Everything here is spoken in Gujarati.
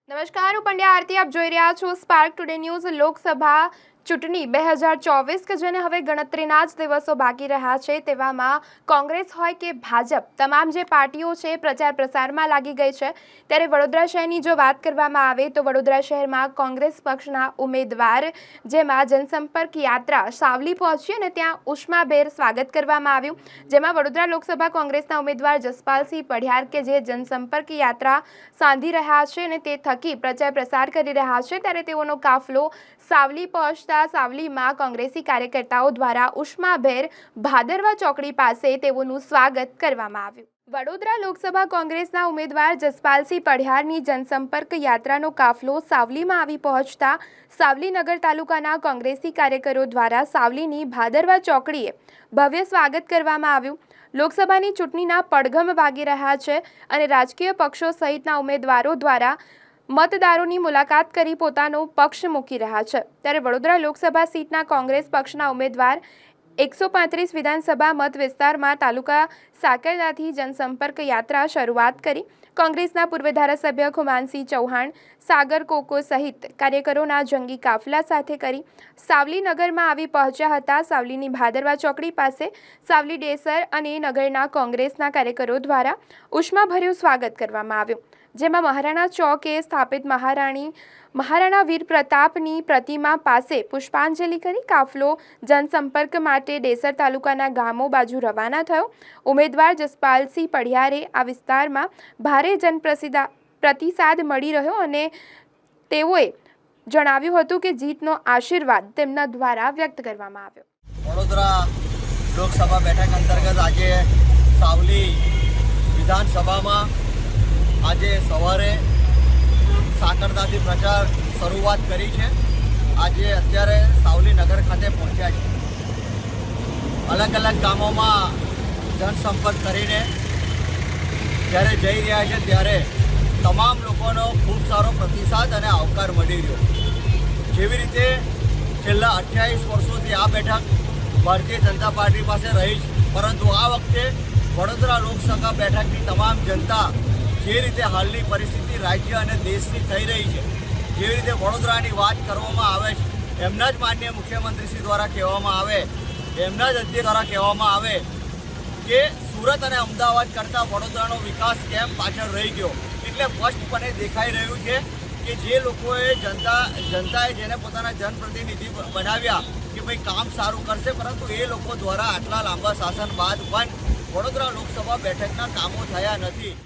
નમસ્કાર, હું પંડ્યા આરતી. આપ જોઈ રહ્યા છો સ્પાર્ક ટુડે ન્યૂઝ. લોકસભા ચૂંટણી 2024 કે જેને હવે ગણતરીના જ દિવસો બાકી રહ્યા છે, તેવામાં કોંગ્રેસ હોય કે ભાજપ, તમામ જે પાર્ટીઓ છે પ્રચાર પ્રસારમાં લાગી ગઈ છે. ત્યારે વડોદરા શહેરની જો વાત કરવામાં આવે તો વડોદરા શહેરમાં કોંગ્રેસ પક્ષના ઉમેદવાર જેમાં જનસંપર્ક યાત્રા સાવલી પહોંચી અને ત્યાં ઉષ્માભેર સ્વાગત કરવામાં આવ્યું. જેમાં વડોદરા લોકસભા કોંગ્રેસના ઉમેદવાર જસપાલસિંહ પઢિયાર કે જે જનસંપર્ક યાત્રા સાંધી રહ્યા છે અને તે થકી પ્રચાર પ્રસાર કરી રહ્યા છે, ત્યારે તેઓનો કાફલો સાવલી પહોંચતા સાવલીમાં કોંગ્રેસી કાર્યકર્તાઓ દ્વારા ઉષ્માભેર ભાદરવા ચોકડી પાસે તેઓનું સ્વાગત કરવામાં આવ્યું. વડોદરા લોકસભા કોંગ્રેસના ઉમેદવાર જસપાલસિંહ પઢિયારની જનસંપર્ક યાત્રાનો કાફલો સાવલીમાં આવી પહોંચતા સાવલી નગર તાલુકાના કોંગ્રેસી કાર્યકરો દ્વારા સાવલીની ભાદરવા ચોકડીએ ભવ્ય સ્વાગત કરવામાં આવ્યું. લોકસભાની ચૂંટણીના પડઘમ વાગી રહ્યા છે અને રાજકીય પક્ષો સહિતના ઉમેદવારો દ્વારા મતદારોની મુલાકાત કરી પોતાનો પક્ષ મૂકી રહ્યા છે. ત્યારે વડોદરા લોકસભા સીટના કોંગ્રેસ પક્ષના ઉમેદવાર 135 વિધાનસભા મત વિસ્તારમાં તાલુકા સાકરદાથી જનસંપર્ક યાત્રા શરૂઆત કરી. કોંગ્રેસના પૂર્વ ધારાસભ્ય ખુમાનસિંહ ચૌહાણ, સાગર કોકો સહિત કાર્યકરોના જંગી કાફલા સાથે કરી સાવલી નગરમાં આવી પહોંચ્યા હતા. સાવલીની ભાદરવા ચોકડી પાસે સાવલી ડેસર અને નગરના કોંગ્રેસના કાર્યકરો દ્વારા ઉષ્માભર્યું સ્વાગત કરવામાં આવ્યું. જેમાં મહારાણા ચોકે સ્થાપિત મહારાણા વીર પ્રતાપની પ્રતિમા પાસે પુષ્પાંજલિ કરી કાફલો જનસંપર્ક માટે ડેસર તાલુકાના ગામો બાજુ રવાના થયો. ઉમેદવાર જસપાલસિંહ પઢિયારે આ વિસ્તારમાં ભારે પ્રતિસાદ મળી રહ્યો અને તેઓએ જણાવ્યું હતું કે જીતનો આશીર્વાદ તેમના દ્વારા વ્યક્ત કરવામાં આવ્યો. વડોદરા લોકસભા બેઠક અંતર્ગત આજે સાવલી વિધાનસભામાં આજે સવારે સાકરદાથી પ્રચાર શરૂઆત કરી છે. આજે અત્યારે સાવલી નગર ખાતે પહોંચ્યા છે. અલગ અલગ ગામોમાં જનસંપર્ક કરીને જ્યારે જઈ રહ્યા છે ત્યારે તમામ લોકોનો ખૂબ સારો પ્રતિસાદ અને આવકાર મળી રહ્યો. જેવી રીતે છેલ્લા 28 વર્ષોથી આ બેઠક ભારતીય જનતા પાર્ટી પાસે રહી છે, પરંતુ આ વખતે વડોદરા લોકસભા બેઠકની તમામ જનતા જે રીતે હાલની પરિસ્થિતિ રાજ્ય અને દેશની થઈ રહી છે, જેવી રીતે વડોદરાની વાત કરવામાં આવે છે, એમના જ માનનીય મુખ્યમંત્રીશ્રી દ્વારા કહેવામાં આવે, એમના જ અધ્યક્ષ દ્વારા કહેવામાં આવે કે સુરત અને અમદાવાદ કરતાં વડોદરાનો વિકાસ કેમ પાછળ રહી ગયો. એટલે સ્પષ્ટપણે દેખાઈ રહ્યું છે કે જે લોકોએ જનતાએ જેને પોતાના જનપ્રતિનિધિ બનાવ્યા કે ભાઈ કામ સારું કરશે, પરંતુ એ લોકો દ્વારા આટલા લાંબા શાસન બાદ પણ વડોદરા લોકસભા બેઠકના કામો થયા નથી.